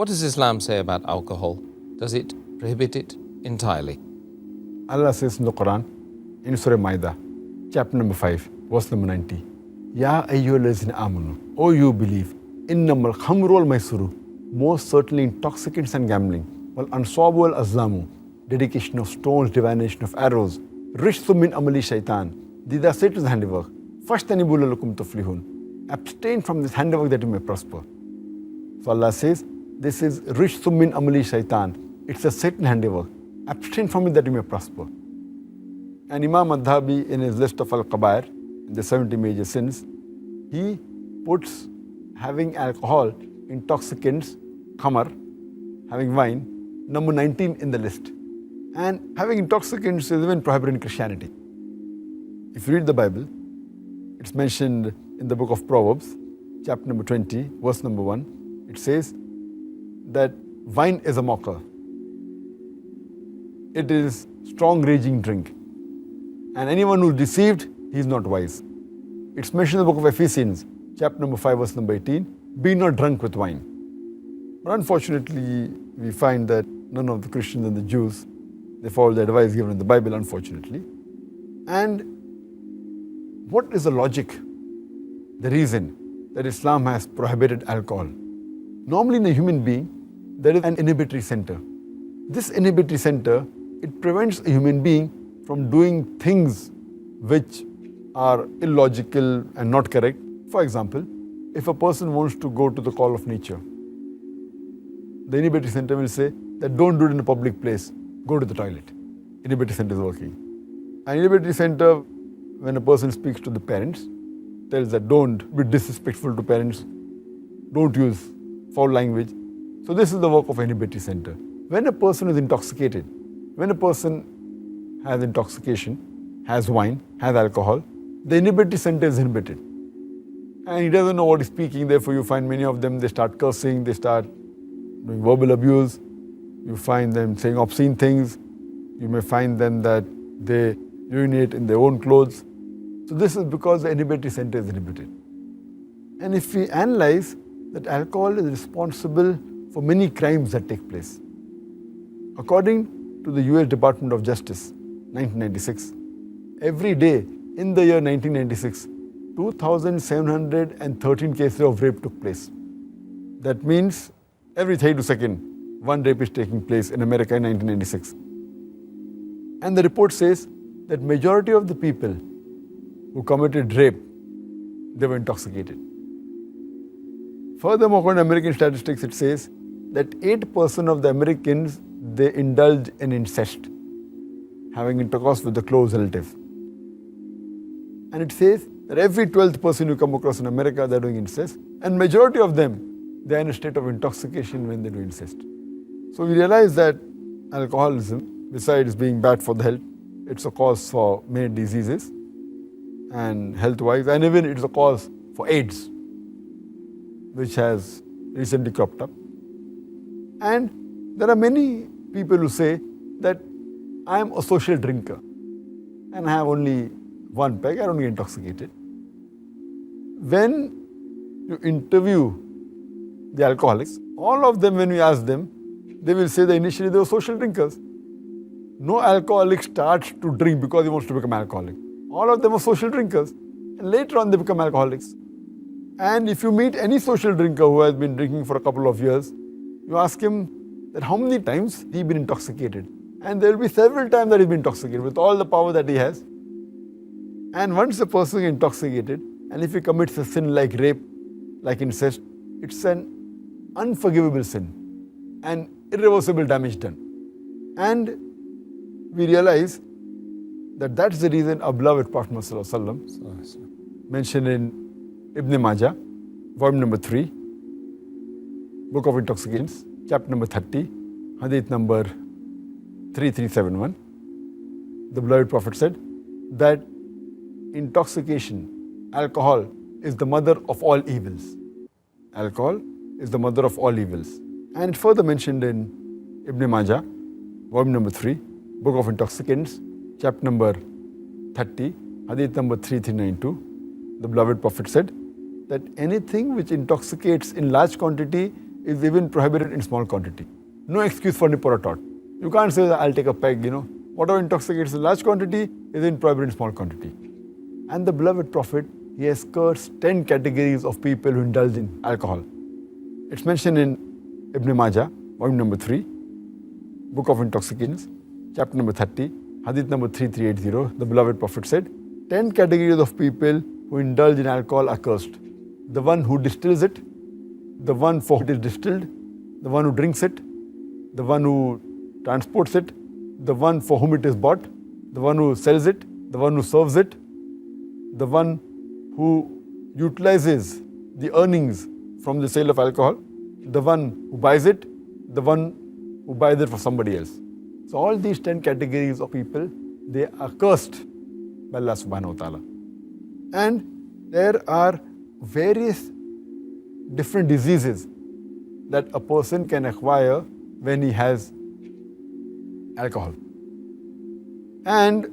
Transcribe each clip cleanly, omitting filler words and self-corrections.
What does Islam say about alcohol? Does it prohibit it entirely? Allah says in the Quran, in Surah Maida, chapter number 5, verse number 90, Ya ayyuhallazina amanu, O you believe, innamal khamru wal maisuru, most certainly intoxicants and gambling, wal answabu wal azlamu, dedication of stones, divination of arrows, rishthum min amali shaitan, these are Satan's handiwork. Fashtanibu lalakum tuflihun. Abstain from this handiwork that you may prosper. So Allah says, this is rishthum min amali shaitan. It's a Satan handiwork. Abstain from it that you may prosper. And Imam Adhabi, in his list of al-Qabair, the 70 major sins, he puts having alcohol, intoxicants, khamar, having wine, number 19 in the list. And having intoxicants is even prohibited in Christianity. If you read the Bible, it's mentioned in the book of Proverbs, chapter number 20, verse number 1. It says that wine is a mocker. It is strong raging drink. And anyone who is deceived, he is not wise. It's mentioned in the book of Ephesians, chapter number 5, verse number 18, be not drunk with wine. But unfortunately, we find that none of the Christians and the Jews, they follow the advice given in the Bible, unfortunately. And what is the logic, the reason that Islam has prohibited alcohol? Normally in a human being, there is an inhibitory center. This inhibitory center, it prevents a human being from doing things which are illogical and not correct. For example, if a person wants to go to the call of nature, the inhibitory center will say that don't do it in a public place, go to the toilet. Inhibitory center is working. An inhibitory center, when a person speaks to the parents, tells that don't be disrespectful to parents, don't use foul language. So this is the work of inhibitory center. When a person is intoxicated, when a person has intoxication, has wine, has alcohol, the inhibitory center is inhibited. And he doesn't know what he's speaking, therefore you find many of them, they start cursing, they start doing verbal abuse, you find them saying obscene things, you may find them that they urinate in their own clothes. So this is because the inhibitory center is inhibited. And if we analyze that alcohol is responsible for many crimes that take place. According to the US Department of Justice, 1996, every day in the year 1996, 2,713 cases of rape took place. That means every 32 seconds, one rape is taking place in America in 1996. And the report says that majority of the people who committed rape, they were intoxicated. Furthermore, according to American statistics, it says that 8% of the Americans, they indulge in incest, having intercourse with the close relative. And it says that every 12th person you come across in America, they're doing incest. And majority of them, they're in a state of intoxication when they do incest. So we realize that alcoholism, besides being bad for the health, it's a cause for many diseases and health-wise, and even it's a cause for AIDS, which has recently cropped up. And there are many people who say that I am a social drinker and I have only one peg, I don't get intoxicated. When you interview the alcoholics, all of them, when we ask them, they will say that initially they were social drinkers. No alcoholic starts to drink because he wants to become alcoholic. All of them are social drinkers, and later on they become alcoholics. And if you meet any social drinker who has been drinking for a couple of years, you ask him that how many times he's been intoxicated. And there will be several times that he's been intoxicated with all the power that he has. And once a person is intoxicated, and if he commits a sin like rape, like incest, it's an unforgivable sin and irreversible damage done. And we realize that that's the reason our beloved Prophet Muhammad mentioned in Ibn Majah, volume number 3, Book of Intoxicants, chapter number 30, hadith number 3371. The beloved Prophet said that intoxication, alcohol, is the mother of all evils. Alcohol is the mother of all evils. And it further mentioned in Ibn Majah, volume number 3, Book of Intoxicants, chapter number 30, hadith number 3392. The beloved Prophet said that anything which intoxicates in large quantity is even prohibited in small quantity. No excuse for nip or a tot. You can't say that I'll take a peg, Whatever intoxicates in large quantity is in prohibited in small quantity. And the beloved Prophet, he has cursed 10 categories of people who indulge in alcohol. It's mentioned in Ibn Majah, volume number 3, Book of Intoxicants, chapter number 30, hadith number 3380. The beloved Prophet said, 10 categories of people who indulge in alcohol are cursed. The one who distills it, the one for whom it is distilled, the one who drinks it, the one who transports it, the one for whom it is bought, the one who sells it, the one who serves it, the one who utilizes the earnings from the sale of alcohol, the one who buys it, the one who buys it for somebody else. So all these 10 categories of people, they are cursed by Allah subhanahu wa ta'ala. And there are various different diseases that a person can acquire when he has alcohol. And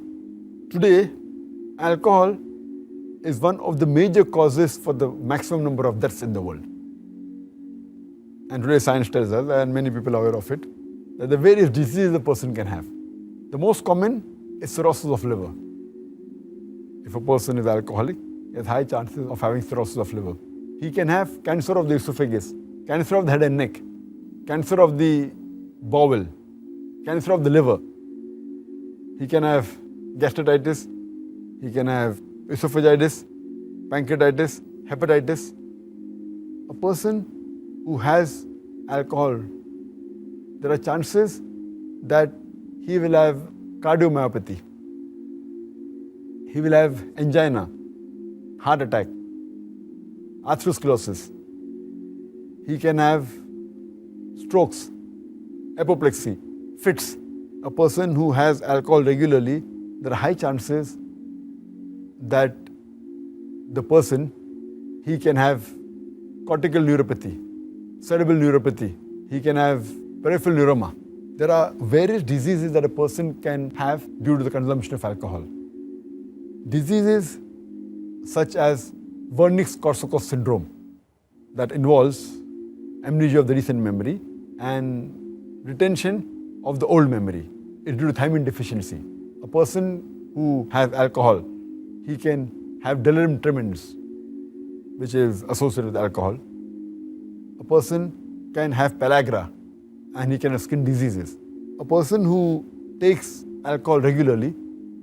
today, alcohol is one of the major causes for the maximum number of deaths in the world. And today science tells us, and many people are aware of it, that the various diseases a person can have. The most common is cirrhosis of liver. If a person is alcoholic, he has high chances of having cirrhosis of liver. He can have cancer of the esophagus, cancer of the head and neck, cancer of the bowel, cancer of the liver. He can have gastritis, he can have esophagitis, pancreatitis, hepatitis. A person who has alcohol, there are chances that he will have cardiomyopathy, he will have angina, heart attack, atherosclerosis. He can have strokes, apoplexy, fits. A person who has alcohol regularly, there are high chances that the person, he can have cortical neuropathy, cerebral neuropathy, he can have peripheral neuroma. There are various diseases that a person can have due to the consumption of alcohol. Diseases such as Wernicke-Korsakoff syndrome that involves amnesia of the recent memory and retention of the old memory is due to thiamine deficiency. A person who has alcohol, he can have delirium tremens, which is associated with alcohol. A person can have pellagra and he can have skin diseases. A person who takes alcohol regularly,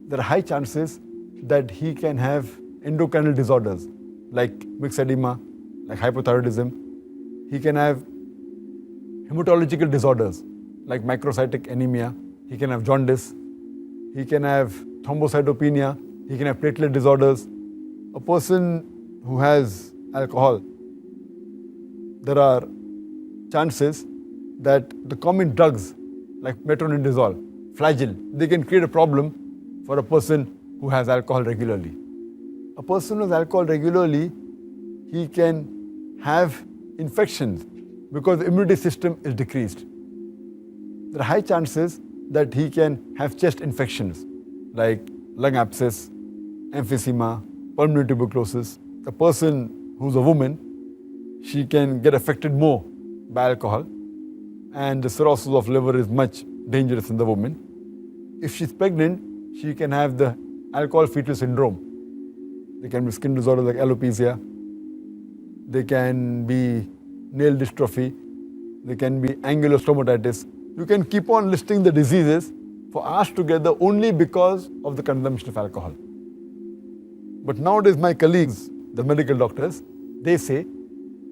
there are high chances that he can have endocrine disorders like mixed edema, like hypothyroidism. He can have hematological disorders like microcytic anemia. He can have jaundice. He can have thrombocytopenia. He can have platelet disorders. A person who has alcohol, there are chances that the common drugs like metronidazole, flagyl, they can create a problem for a person who has alcohol regularly. A person who has alcohol regularly, he can have infections because the immunity system is decreased. There are high chances that he can have chest infections like lung abscess, emphysema, pulmonary tuberculosis. A person who's a woman, she can get affected more by alcohol, and the cirrhosis of liver is much dangerous in the woman. If she's pregnant, she can have the alcohol fetal syndrome. There can be skin disorders like alopecia. There can be nail dystrophy. There can be angular stomatitis. You can keep on listing the diseases for hours together only because of the consumption of alcohol. But nowadays my colleagues, the medical doctors, they say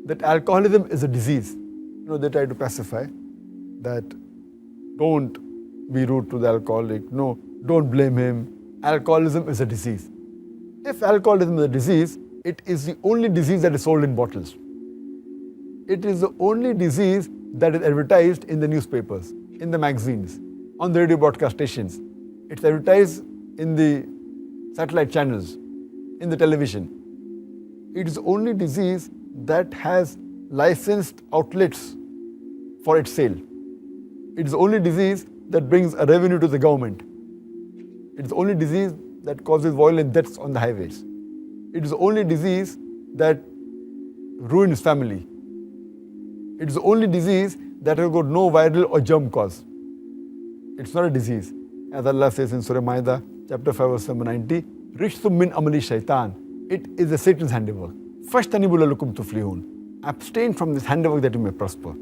that alcoholism is a disease. They try to pacify that don't be rude to the alcoholic. No, don't blame him. Alcoholism is a disease. If alcoholism is a disease, it is the only disease that is sold in bottles. It is the only disease that is advertised in the newspapers, in the magazines, on the radio broadcast stations. It's advertised in the satellite channels, in the television. It is the only disease that has licensed outlets for its sale. It is the only disease that brings a revenue to the government. It is the only disease that causes violent deaths on the highways. It is the only disease that ruins family. It's the only disease that has got no viral or germ cause. It's not a disease. As Allah says in Surah Ma'idah, chapter 5, verse number 90, Rishtum min amali shaitan. It is a Satan's handiwork. Fashtanibu lakum tuflihun. Abstain from this handiwork that you may prosper.